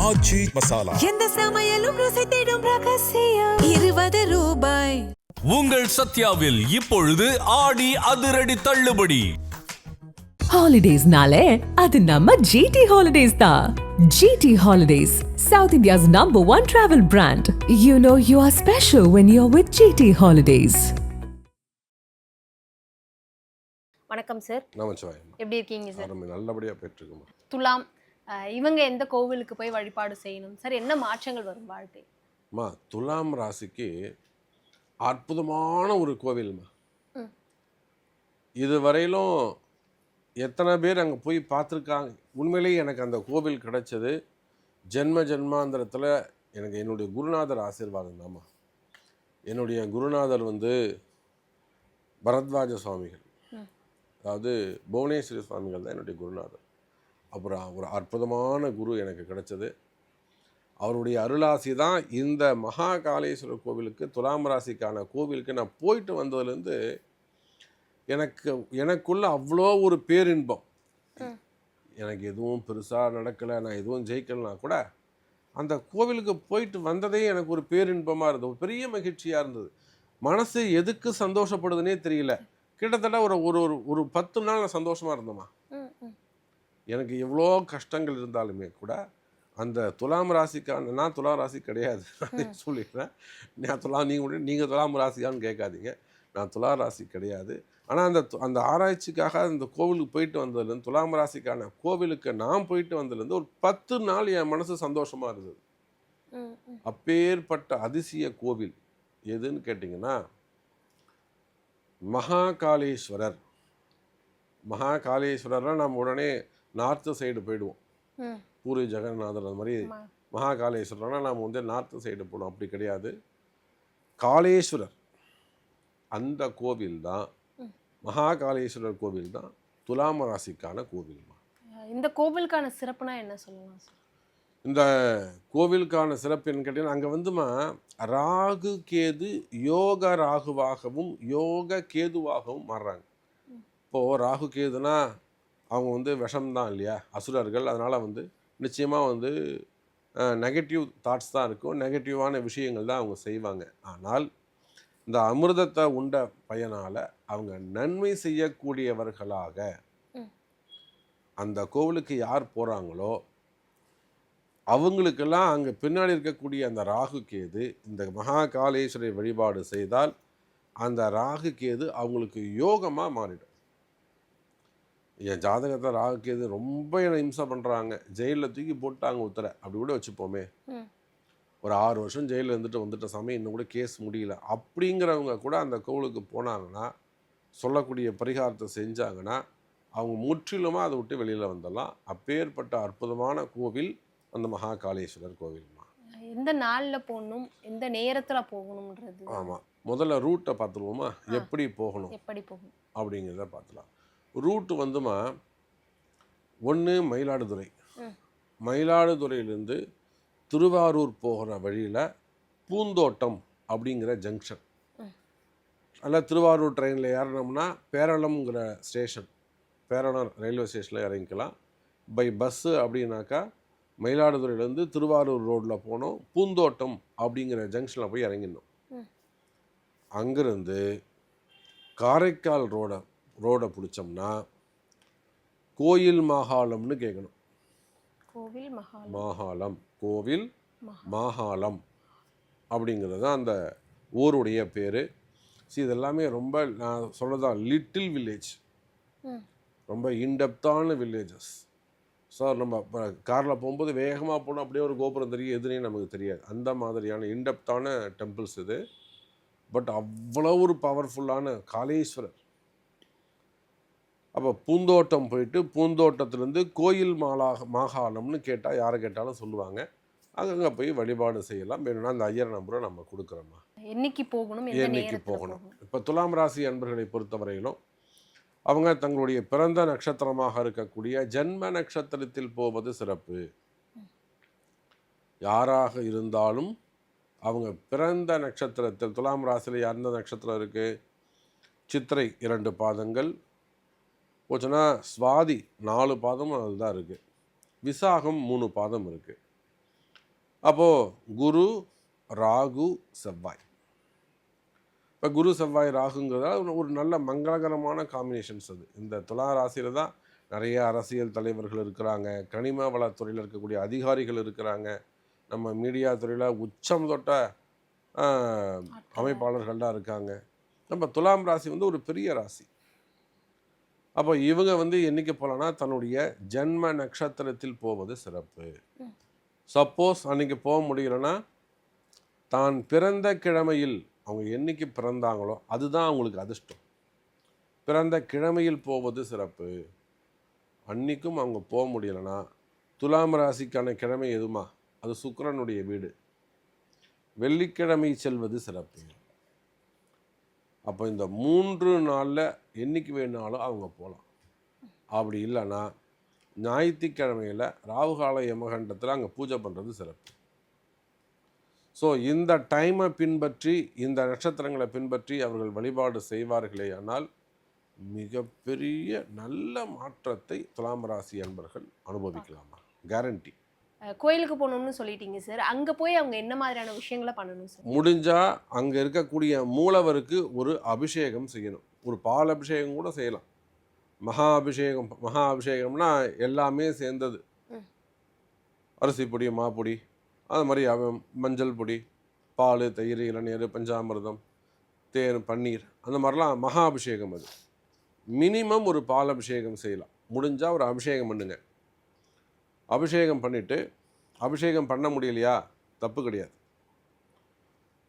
ஆச்சி மசாலா எந்த சமையலும் ருசி தேடும் ரகசியம் 20 ரூபாய். உங்கள் சத்யாவில் இப்பொழுது ஆடி அதிரடி தள்ளுபடி. Holidays-nale, அது நம்ம GT Holidays தான். GT Holidays, South India's #1 travel brand. You know you are special when you're with GT Holidays. வணக்கம் சார். நமச்சிவாயம். எப்படி இருக்கீங்க சார்? நல்லபடியாக போயிட்டுருக்குமா. துலாம் இவங்க எந்த கோவிலுக்கு போய் வழிபாடு செய்யணும் சார்? என்ன மாற்றங்கள் வரும் வாழ்க்கை? துலாம் ராசிக்கு அற்புதமான ஒரு கோவில்மா. இதுவரையிலும் எத்தனை பேர் அங்கே போய் பார்த்துருக்காங்க. உண்மையிலேயே எனக்கு அந்த கோவில் கிடைச்சது ஜென்மாந்திரத்தில் எனக்கு என்னுடைய குருநாதர் ஆசீர்வாதம் தாம்மா. என்னுடைய குருநாதர் பரத்வாஜ சுவாமிகள், அதாவது புவனேஸ்வரி சுவாமிகள் தான் என்னுடைய குருநாதர். அப்புறம் ஒரு அற்புதமான குரு எனக்கு கிடைச்சது. அவருடைய அருளாசி தான் இந்த மகாகாலேஸ்வரர் கோவிலுக்கு, துலாம் ராசிக்கான கோவிலுக்கு நான் போயிட்டு வந்ததுலேருந்து எனக்குள்ள அவ்வளோ ஒரு பேரின்பம். எனக்கு எதுவும் பெருசாக நடக்கலை, நான் எதுவும் ஜெயிக்கலைனா கூட அந்த கோவிலுக்கு போயிட்டு வந்ததே எனக்கு ஒரு பேரின்பமாக இருந்தது, ஒரு பெரிய மகிழ்ச்சியாக இருந்தது. மனசு எதுக்கு சந்தோஷப்படுதுன்னே தெரியல. கிட்டத்தட்ட ஒரு 10 நாள் நான் சந்தோஷமாக இருந்தேம்மா. எனக்கு எவ்வளோ கஷ்டங்கள் இருந்தாலுமே கூட அந்த துலாம் ராசிக்கான, நான் துலாம் ராசி கிடையாது சொல்லிடுறேன். நீங்கள் துலாம் ராசியான்னு கேட்காதீங்க, நான் துலாம் ராசி கிடையாது. ஆனால் அந்த ஆராய்ச்சிக்காக அந்த கோவிலுக்கு போயிட்டு வந்ததுலேருந்து, துலாம் ராசிக்கான கோவிலுக்கு நான் போயிட்டு வந்ததுலேருந்து ஒரு 10 நாள் என் மனசு சந்தோஷமாக இருந்தது. அப்பேற்பட்ட அதிசய கோவில் எதுன்னு கேட்டிங்கன்னா மகாகாலேஸ்வரர். மகாகாலேஸ்வரர்லாம் நம்ம உடனே நார்த்து சைடு போயிடுவோம், பூரி ஜெகநாதர் அந்த மாதிரி. மகாகாலேஸ்வரர்னா நம்ம நார்த்து சைடு போகணும், அப்படி கிடையாது. காளேஸ்வரர் அந்த கோவில் தான், மகாகாலேஸ்வரர் கோவில் தான் துலாம் ராசிக்கான கோவில்மா. இந்த கோவிலுக்கான சிறப்புனா என்ன சொல்லலாம் சார்? இந்த கோவிலுக்கான சிறப்புன்னு கேட்டீங்கன்னா, அங்கே ராகு கேது யோக ராகுவாகவும் யோக கேதுவாகவும் மாறுறாங்க. இப்போது ராகு கேதுனா அவங்க விஷம்தான் இல்லையா, அசுரர்கள். அதனால் நிச்சயமாக நெகட்டிவ் தாட்ஸ் தான் இருக்கும், நெகட்டிவான விஷயங்கள் தான் அவங்க செய்வாங்க. ஆனால் இந்த அமிர்தத்தை உண்ட பயனால் அவங்க நன்மை செய்யக்கூடியவர்களாக அந்த கோவிலுக்கு யார் போகிறாங்களோ அவங்களுக்கெல்லாம் அங்கே பின்னாடி இருக்கக்கூடிய அந்த ராகு கேது, இந்த மகாகாலேஸ்வரரை வழிபாடு செய்தால் அந்த ராகு கேது அவங்களுக்கு யோகமாக மாறிடும். என் ஜாதகத்தை ராகு கேது ரொம்ப என்னை இம்சை பண்ணுறாங்க, ஜெயிலில் தூக்கி போட்டாங்க உத்தரை, அப்படி கூட வச்சுப்போமே. ஒரு 6 வருஷம் ஜெயிலில் வந்துட்ட சமயம் இன்னும் கூட கேஸ் முடியல அப்படிங்கிறவங்க கூட அந்த கோவிலுக்கு போனாங்கன்னா, சொல்லக்கூடிய பரிகாரத்தை செஞ்சாங்கன்னா அவங்க முற்றிலுமாக அதை விட்டு வெளியில் வந்துடலாம். அப்பேற்பட்ட அற்புதமான கோவில் அந்த மகாகாலேஸ்வரர் கோவில்மா. எந்த நாளில் போகணும், எந்த நேரத்தில் போகணுன்றது? ஆமாம், முதல்ல ரூட்டை பார்த்துருவோமா, எப்படி போகணும் அப்படிங்கிறத பார்த்துலாம். ரூட்டு ஒன்று மயிலாடுதுறை, மயிலாடுதுறையிலேருந்து திருவாரூர் போகிற வழியில் பூந்தோட்டம் அப்படிங்கிற ஜங்ஷன், அதில் திருவாரூர் ட்ரெயினில் ஏறினோம்னா பேரளம்ங்கிற ஸ்டேஷன், பேரளம் ரயில்வே ஸ்டேஷனில் இறங்கிக்கலாம். பை பஸ்ஸு அப்படின்னாக்கா மயிலாடுதுறையிலேருந்து திருவாரூர் ரோட்டில் போனோம், பூந்தோட்டம் அப்படிங்கிற ஜங்ஷனில் போய் இறங்கிடணும். அங்கேருந்து காரைக்கால் ரோடை பிடிச்சோம்னா கோயில் மாகாளம்னு கேட்கணும். கோவில் மாகாளம் அப்படிங்கிறது தான் அந்த ஊருடைய பேர். இதெல்லாமே ரொம்ப, நான் சொல்கிறதா, லிட்டில் வில்லேஜ், ரொம்ப இன்டெப்த்தான வில்லேஜஸ். ஸோ நம்ம இப்போ காரில் போகும்போது வேகமாக போனால் அப்படியே ஒரு கோபுரம் தெரியும், எதுனே நமக்கு தெரியாது. அந்த மாதிரியான இன்டெப்த்தான டெம்பிள்ஸ் இது. பட் அவ்வளோ ஒரு பவர்ஃபுல்லான காளேஸ்வரர். அப்போ பூந்தோட்டம் போயிட்டு பூந்தோட்டத்துலேருந்து கோயில் மாகாணம்னு கேட்டால் யாரை கேட்டாலும் சொல்லுவாங்க. அங்கே போய் வழிபாடு செய்யலாம். வேணும்னா அந்த ஐயர் நம்பரை நம்ம கொடுக்குறோம்மா. என்னைக்கு போகணும்? இப்போ துலாம் ராசி அன்பர்களை பொறுத்தவரையிலும் அவங்க தங்களுடைய பிறந்த நட்சத்திரமாக இருக்கக்கூடிய ஜென்ம நட்சத்திரத்தில் போவது சிறப்பு. யாராக இருந்தாலும் அவங்க பிறந்த நட்சத்திரத்தில், துலாம் ராசியில் எந்த நட்சத்திரம் இருக்குது, சித்திரை 2 பாதங்கள் போச்சுன்னா, சுவாதி 4 பாதம் அதுதான் இருக்குது, விசாகம் 3 பாதம் இருக்குது. அப்போது குரு, ராகு, செவ்வாய். இப்போ குரு, செவ்வாய், ராகுங்கிறதால ஒரு நல்ல மங்களகரமான காம்பினேஷன்ஸ் அது. இந்த துலா ராசியில் தான் நிறைய அரசியல் தலைவர்கள் இருக்கிறாங்க, கனிம வளத்துறையில் இருக்கக்கூடிய அதிகாரிகள் இருக்கிறாங்க, நம்ம மீடியா துறையில் உச்சம் தொட்ட அமைப்பாளர்கள்லாம் இருக்காங்க. நம்ம துலாம் ராசி வந்து ஒரு பெரிய ராசி. அப்போ இவங்க வந்து என்னைக்கு போகலான்னா தன்னுடைய ஜென்ம நட்சத்திரத்தில் போவது சிறப்பு. சப்போஸ் அன்னைக்கு போக முடியலன்னா தான் பிறந்த கிழமையில் அவங்க என்னைக்கு பிறந்தாங்களோ அதுதான் அவங்களுக்கு அதிர்ஷ்டம். பிறந்த கிழமையில் போவது சிறப்பு. அன்னைக்கும் அவங்க போக முடியலன்னா துலாம் ராசிக்கான கிழமை எதுமா? அது சுக்கிரனுடைய வீடு. வெள்ளிக்கிழமை செல்வது சிறப்பு. அப்போ இந்த 3 நாளில் என்னைக்கு வேணாலும் அவங்க போகலாம். அப்படி இல்லைன்னா ஞாயிற்றுக்கிழமையில் ராகுகால யமகண்டத்தில் அங்கே பூஜை பண்ணுறது சிறப்பு. ஸோ இந்த டைமை பின்பற்றி, இந்த நட்சத்திரங்களை பின்பற்றி அவர்கள் வழிபாடு செய்வார்களே ஆனால் மிகப்பெரிய நல்ல மாற்றத்தை துலாம் ராசி அன்பர்கள் அனுபவிக்கலாமா? கேரண்டி. கோயிலுக்கு போகணும்னு சொல்லிட்டீங்க சார். அங்கே போய் அவங்க என்ன மாதிரியான விஷயங்களை பண்ணணும் சார்? முடிஞ்சால் அங்கே இருக்கக்கூடிய மூலவருக்கு ஒரு அபிஷேகம் செய்யணும். ஒரு பால் அபிஷேகம் கூட செய்யலாம். மகா அபிஷேகம்னா எல்லாமே சேர்ந்தது. அரிசி பொடி, மாப்பொடி, அது மாதிரி மஞ்சள் பொடி, பால், தயிர், இளநீர், பஞ்சாமிர்தம், தேன், பன்னீர், அந்த மாதிரிலாம் மகா அபிஷேகம். அது மினிமம் ஒரு பால் அபிஷேகம் செய்யலாம். முடிஞ்சால் ஒரு அபிஷேகம் பண்ணுங்க. அபிஷேகம் பண்ணிவிட்டு, அபிஷேகம் பண்ண முடியலையா தப்பு கிடையாது,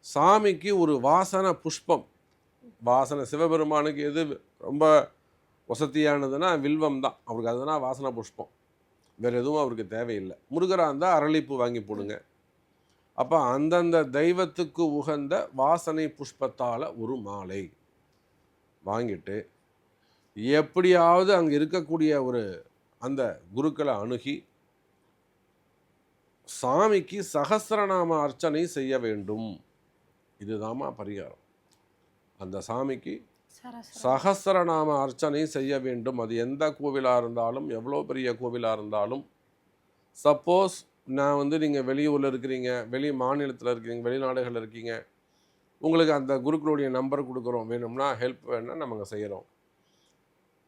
சாமிக்கு ஒரு வாசனை புஷ்பம், வாசனை சிவபெருமானுக்கு எது ரொம்ப வசதியானதுன்னா வில்வம் தான் அவருக்கு. அதுதான் வாசனை புஷ்பம், வேறு எதுவும் அவருக்கு தேவையில்லை. முருகராக இருந்தால் அரளிப்பூ வாங்கி போடுங்க. அப்போ அந்தந்த தெய்வத்துக்கு உகந்த வாசனை புஷ்பத்தால் ஒரு மாலை வாங்கிட்டு எப்படியாவது அங்கே இருக்கக்கூடிய ஒரு அந்த குருக்களை அணுகி சாமிக்கு சகஸ்ரநாம அர்ச்சனை செய்ய வேண்டும். இதுதாம்மா பரிகாரம். அந்த சாமிக்கு சகஸ்ரநாம அர்ச்சனை செய்ய வேண்டும். அது எந்த கோவிலாக இருந்தாலும், எவ்வளோ பெரிய கோவிலாக இருந்தாலும். சப்போஸ் நான் வந்து நீங்கள் வெளியூரில் இருக்கிறீங்க, வெளி மாநிலத்தில் இருக்கிறீங்க, வெளிநாடுகளில் இருக்கீங்க, உங்களுக்கு அந்த குருக்களுடைய நம்பர் கொடுக்குறோம், வேணும்னா ஹெல்ப் வேணும்னா நம்ம செய்கிறோம்.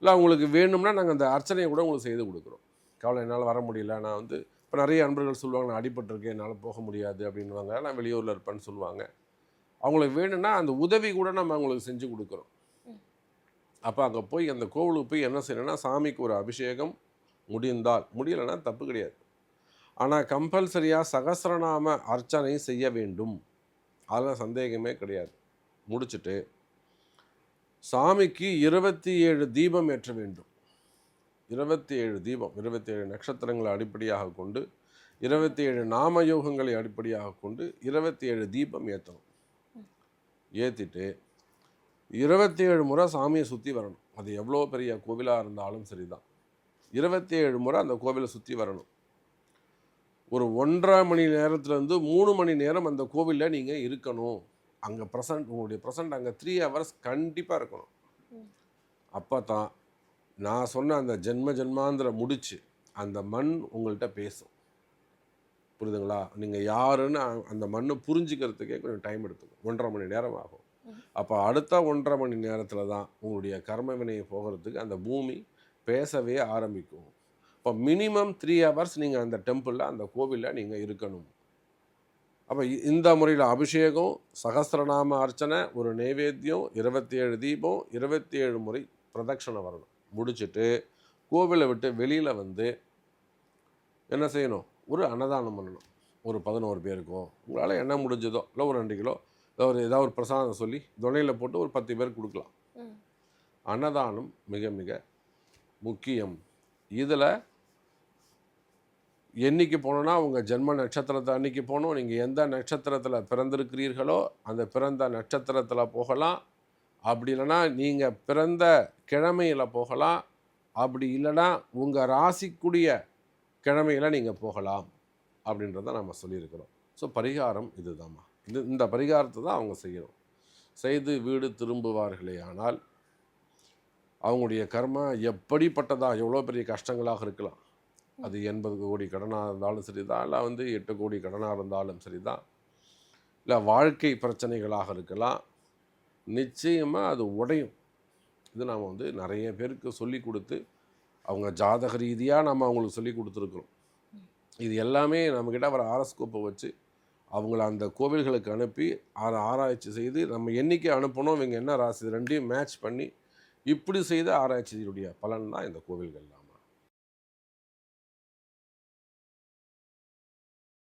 இல்லை உங்களுக்கு வேணும்னா நாங்கள் அந்த அர்ச்சனையை கூட உங்களுக்கு செய்து கொடுக்குறோம். கவலை, என்னால் வர முடியல, நான் வந்து இப்போ நிறைய அன்பர்கள் சொல்லுவாங்க நான் அடிபட்டிருக்கேன், என்னால் போக முடியாது அப்படின்வாங்க, நான் வெளியூரில் இருப்பேன்னு சொல்லுவாங்க. அவங்களுக்கு வேணும்னா அந்த உதவி கூட நம்ம அவங்களுக்கு செஞ்சு கொடுக்குறோம். அப்போ அங்கே போய் அந்த கோவிலுக்கு போய் என்ன செய்யணும்னா சாமிக்கு ஒரு அபிஷேகம் முடிந்தால், முடியலைன்னா தப்பு கிடையாது, ஆனால் கம்பல்சரியாக சகஸ்ரநாம அர்ச்சனை செய்ய வேண்டும். அதெல்லாம் சந்தேகமே கிடையாது. முடிச்சுட்டு சாமிக்கு 27 தீபம் ஏற்ற வேண்டும். 27 தீபம், 27 நட்சத்திரங்களை அடிப்படையாக கொண்டு, 27 நாமயோகங்களை அடிப்படையாக கொண்டு 27 தீபம் ஏற்றணும். ஏற்றிட்டு 27 முறை சாமியை சுற்றி வரணும். அது எவ்வளோ பெரிய கோவிலாக இருந்தாலும் சரிதான், 27 முறை அந்த கோவிலை சுற்றி வரணும். ஒரு 1.5 மணி நேரத்துலேருந்து 3 மணி நேரம் அந்த கோவிலில் நீங்கள் இருக்கணும். அங்கே உங்களுடைய ப்ரெசன்ட் அங்கே 3 hours கண்டிப்பாக இருக்கணும். அப்போ தான் நான் சொன்ன அந்த ஜென்மாந்திர முடிச்சு அந்த மண் உங்கள்கிட்ட பேசும். புரியுதுங்களா? நீங்கள் யாருன்னு அந்த மண்ணை புரிஞ்சுக்கிறதுக்கே கொஞ்சம் டைம் எடுத்துக்கும். 1.5 மணி நேரம் ஆகும். அப்போ அடுத்த 1.5 மணி நேரத்தில் தான் உங்களுடைய கர்ம வினையை போகிறதுக்கு அந்த பூமி பேசவே ஆரம்பிக்கும். இப்போ மினிமம் 3 hours நீங்கள் அந்த டெம்பிளில், அந்த கோவிலில் நீங்கள் இருக்கணும். அப்போ இந்த முறையில் அபிஷேகம், சகஸ்ரநாம அர்ச்சனை, ஒரு நைவேத்தியம், 27 தீபம், 27 முறை பிரதட்சணை வரணும். முடிச்சுட்டு கோவிலை விட்டு வெளியில் வந்து என்ன செய்யணும்? ஒரு அன்னதானம் பண்ணணும். ஒரு 11 பேருக்கோ, உங்களால் என்ன முடிஞ்சதோ, இல்லை ஒரு 2 கிலோ ஏதாவது ஒரு பிரசாதம் சொல்லி துணையில் போட்டு ஒரு 10 பேருக்கு கொடுக்கலாம். அன்னதானம் மிக மிக முக்கியம். இதில் என்னைக்கு போனோன்னா உங்கள் ஜென்ம நட்சத்திரத்தை அன்னைக்கு போகணும். நீங்கள் எந்த நட்சத்திரத்தில் பிறந்திருக்கிறீர்களோ அந்த பிறந்த நட்சத்திரத்தில் போகலாம். அப்படி இல்லைன்னா நீங்கள் பிறந்த கிழமையில் போகலாம். அப்படி இல்லைன்னா உங்கள் ராசிக்குரிய கிழமையில் நீங்கள் போகலாம் அப்படின்றத நம்ம சொல்லியிருக்கிறோம். ஸோ பரிகாரம் இதுதாம்மா. இந்த பரிகாரத்தை தான் அவங்க செய்யணும். செய்து வீடு திரும்புவார்களே ஆனால் அவங்களுடைய கர்மா எப்படிப்பட்டதா, எவ்வளோ பெரிய கஷ்டங்களாக இருக்கலாம், அது 80 கோடி கடனாக இருந்தாலும் சரிதான், இல்லை 8 கோடி கடனாக இருந்தாலும் சரிதான், இல்லை வாழ்க்கை பிரச்சனைகளாக இருக்கலாம், நிச்சயமாக அது உடையும். இது நாம் நிறைய பேருக்கு சொல்லி கொடுத்து அவங்க ஜாதக ரீதியாக நம்ம அவங்களுக்கு சொல்லி கொடுத்துருக்குறோம். இது எல்லாமே நம்மக்கிட்ட வர ஆரஸ்கோப்பை வச்சு அவங்கள அந்த கோவில்களுக்கு அனுப்பி ஆராய்ச்சி செய்து நம்ம என்றைக்கு அனுப்பணும், இவங்க என்ன ராசி, ரெண்டையும் மேட்ச் பண்ணி இப்படி செய்த ஆராய்ச்சியுடைய பலன் தான் இந்த கோவில்கள்லாம்.